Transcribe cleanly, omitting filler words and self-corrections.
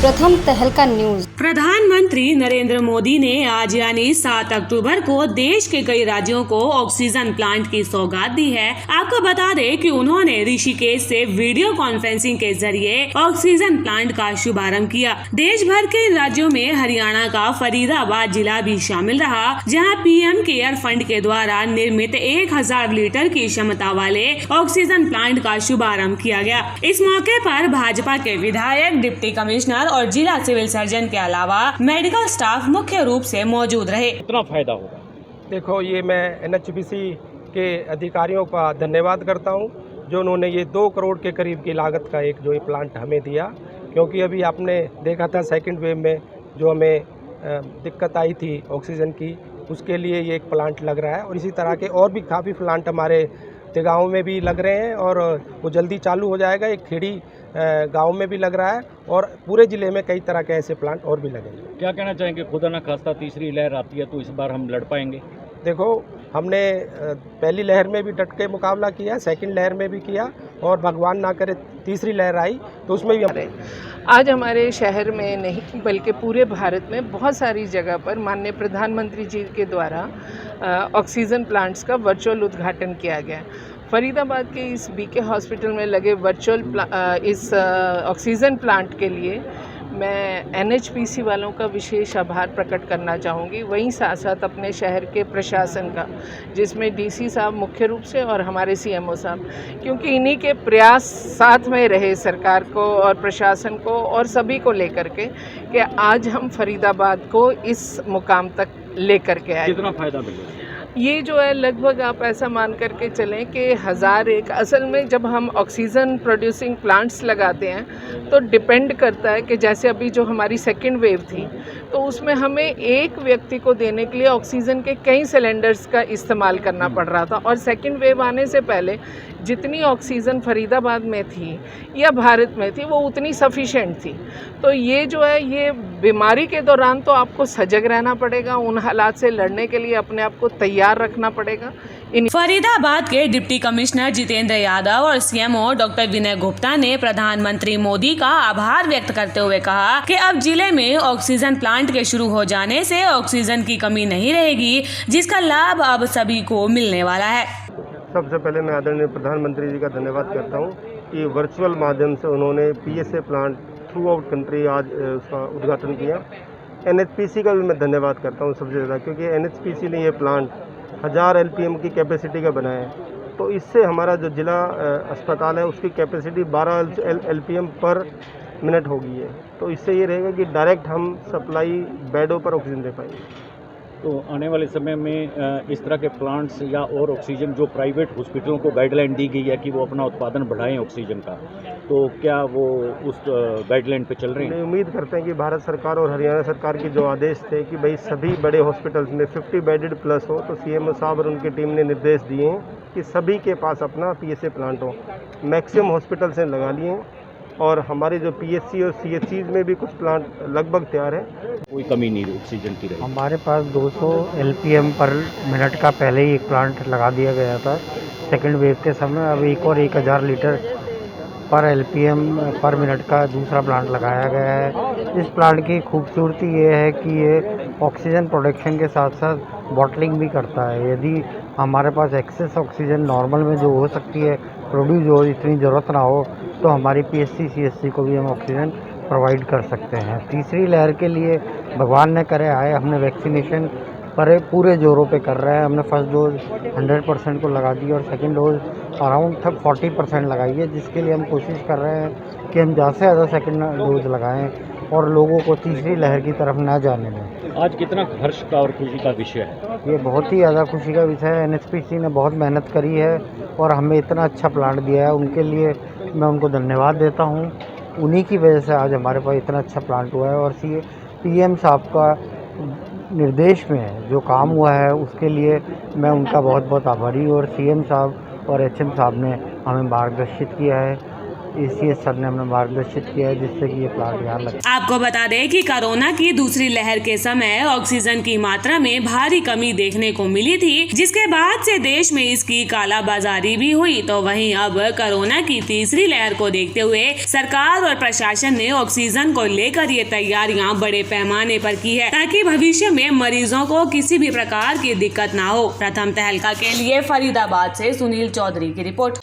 प्रथम तहलका न्यूज। प्रधानमंत्री नरेंद्र मोदी ने आज यानी 7 अक्टूबर को देश के कई राज्यों को ऑक्सीजन प्लांट की सौगात दी है। आपको बता दें कि उन्होंने ऋषिकेश से वीडियो कॉन्फ्रेंसिंग के जरिए ऑक्सीजन प्लांट का शुभारंभ किया। देश भर के राज्यों में हरियाणा का फरीदाबाद जिला भी शामिल रहा, जहां पीएम केयर फंड के द्वारा निर्मित 1000 लीटर की क्षमता वाले ऑक्सीजन प्लांट का शुभारंभ किया गया। इस मौके पर भाजपा के विधायक, डिप्टी कमिश्नर और जिला सिविल सर्जन के अलावा मेडिकल स्टाफ मुख्य रूप से मौजूद रहे। कितना फायदा होगा? देखो, ये मैं एनएचपीसी के अधिकारियों का धन्यवाद करता हूँ जो उन्होंने ये 2 करोड़ के करीब की लागत का एक जो ये प्लांट हमें दिया, क्योंकि अभी आपने देखा था सेकंड वेव में जो हमें दिक्कत आई थी ऑक्सीजन की, उसके लिए ये एक प्लांट लग रहा है और इसी तरह के और भी काफ़ी प्लांट हमारे गाँव में भी लग रहे हैं और वो जल्दी चालू हो जाएगा। एक खेड़ी गांव में भी लग रहा है और पूरे ज़िले में कई तरह के ऐसे प्लांट और भी लगेंगे। क्या कहना चाहेंगे? खुदा ना खास्ता तीसरी लहर आती है तो इस बार हम लड़ पाएंगे? देखो, हमने पहली लहर में भी डट के मुकाबला किया, सेकंड लहर में भी किया और भगवान ना करे तीसरी लहर आई तो उसमें भी आज हमारे शहर में नहीं बल्कि पूरे भारत में बहुत सारी जगह पर माननीय प्रधानमंत्री जी के द्वारा ऑक्सीजन प्लांट्स का वर्चुअल उद्घाटन किया गया। फरीदाबाद के इस बीके हॉस्पिटल में लगे वर्चुअल इस ऑक्सीजन प्लांट के लिए मैं एनएचपीसी वालों का विशेष आभार प्रकट करना चाहूँगी। वहीं साथ साथ अपने शहर के प्रशासन का, जिसमें डीसी साहब मुख्य रूप से और हमारे सीएमओ साहब, क्योंकि इन्हीं के प्रयास साथ में रहे सरकार को और प्रशासन को और सभी को लेकर के कि आज हम फरीदाबाद को इस मुकाम तक लेकर के आए। कितना फ़ायदा मिलेगा? ये जो है लगभग आप ऐसा मान करके चलें कि 1001 असल में जब हम ऑक्सीजन प्रोड्यूसिंग प्लांट्स लगाते हैं तो डिपेंड करता है कि जैसे अभी जो हमारी सेकेंड वेव थी तो उसमें हमें एक व्यक्ति को देने के लिए ऑक्सीजन के कई सिलेंडर्स का इस्तेमाल करना पड़ रहा था और सेकेंड वेव आने से पहले जितनी ऑक्सीजन फरीदाबाद में थी या भारत में थी वो उतनी सफिशेंट थी। तो ये जो है ये बीमारी के दौरान तो आपको सजग रहना पड़ेगा, उन हालात से लड़ने के लिए अपने आप को तैयार रखना पड़ेगा। फरीदाबाद के डिप्टी कमिश्नर जितेंद्र यादव और सीएमओ डॉक्टर विनय गुप्ता ने प्रधानमंत्री मोदी का आभार व्यक्त करते हुए कहा कि अब जिले में ऑक्सीजन प्लांट के शुरू हो जाने से ऑक्सीजन की कमी नहीं रहेगी, जिसका लाभ अब सभी को मिलने वाला है। सबसे पहले मैं आदरणीय प्रधानमंत्री जी का धन्यवाद करता हूँ कि वर्चुअल माध्यम से उन्होंने PSA plant through out country आज उसका उद्घाटन किया। एनएचपीसी का भी मैं धन्यवाद करता हूँ सबसे ज़्यादा, क्योंकि एनएचपीसी ने ये प्लांट 1000 एलपीएम की कैपेसिटी का बनाया है। तो इससे हमारा जो जिला अस्पताल है उसकी कैपेसिटी 12 एलपीएम पर मिनट हो गई है। तो इससे ये रहेगा कि डायरेक्ट हम सप्लाई बेडों पर ऑक्सीजन दे पाएंगे। तो आने वाले समय में इस तरह के प्लांट्स या और ऑक्सीजन जो प्राइवेट हॉस्पिटलों को गाइडलाइन दी गई है कि वो अपना उत्पादन बढ़ाएं ऑक्सीजन का, तो क्या वो उस गाइडलाइन पे चल रहे हैं? उम्मीद करते हैं कि भारत सरकार और हरियाणा सरकार के जो आदेश थे कि भाई सभी बड़े हॉस्पिटल्स में 50 बेडेड प्लस हो, तो सीएमओ साहब और उनकी टीम ने निर्देश दिए हैं कि सभी के पास अपना पीएसए प्लांट हो। मैक्सिमम हॉस्पिटल से लगा लिए हैं और हमारे जो पीएचसी और सीएचसी में भी कुछ प्लांट लगभग तैयार है। कोई कमी नहीं ऑक्सीजन की रही। हमारे पास 200 एलपीएम पर मिनट का पहले ही एक प्लांट लगा दिया गया था सेकंड वेव के समय। अब एक और 1000 लीटर पर एलपीएम पर मिनट का दूसरा प्लांट लगाया गया है। इस प्लांट की खूबसूरती ये है कि ये ऑक्सीजन प्रोडक्शन के साथ साथ बॉटलिंग भी करता है। यदि हमारे पास एक्सेस ऑक्सीजन नॉर्मल में जो हो सकती है प्रोड्यूस हो, इतनी ज़रूरत ना हो, तो हमारी पीएचसी सीएचसी को भी हम ऑक्सीजन प्रोवाइड कर सकते हैं। तीसरी लहर के लिए भगवान ने करे आए, हमने वैक्सीनेशन पर पूरे जोरों पे कर रहे हैं। हमने फर्स्ट डोज 100% को लगा दी और सेकंड डोज अराउंड 40% लगाई है, जिसके लिए हम कोशिश कर रहे हैं कि हम ज़्यादा से ज़्यादा सेकंड डोज लगाएं और लोगों को तीसरी लहर की तरफ ना जाने दें। आज कितना हर्ष का और खुशी का विषय है? ये बहुत ही ज़्यादा खुशी का विषय है। एनएचपीसी ने बहुत मेहनत करी है और हमें इतना अच्छा प्लांट दिया है, उनके लिए मैं उनको धन्यवाद देता हूँ। उन्हीं की वजह से आज हमारे पास इतना अच्छा प्लांट हुआ है और पीएम साहब का निर्देश में जो काम हुआ है उसके लिए मैं उनका बहुत बहुत आभारी हूँ और सीएम साहब और एचएम साहब ने हमें मार्गदर्शित किया है। ACS सर ने हमें मार्गदर्शित किया है, जिससे कि ये प्लांट यहाँ लगा। आपको बता दें कि कोरोना की दूसरी लहर के समय ऑक्सीजन की मात्रा में भारी कमी देखने को मिली थी, जिसके बाद से देश में इसकी कालाबाजारी भी हुई। तो वहीं अब कोरोना की तीसरी लहर को देखते हुए सरकार और प्रशासन ने ऑक्सीजन को लेकर ये तैयारियां बड़े पैमाने पर की है, ताकि भविष्य में मरीजों को किसी भी प्रकार की दिक्कत ना हो। प्रथम तहलका के लिए फरीदाबाद से सुनील चौधरी की रिपोर्ट।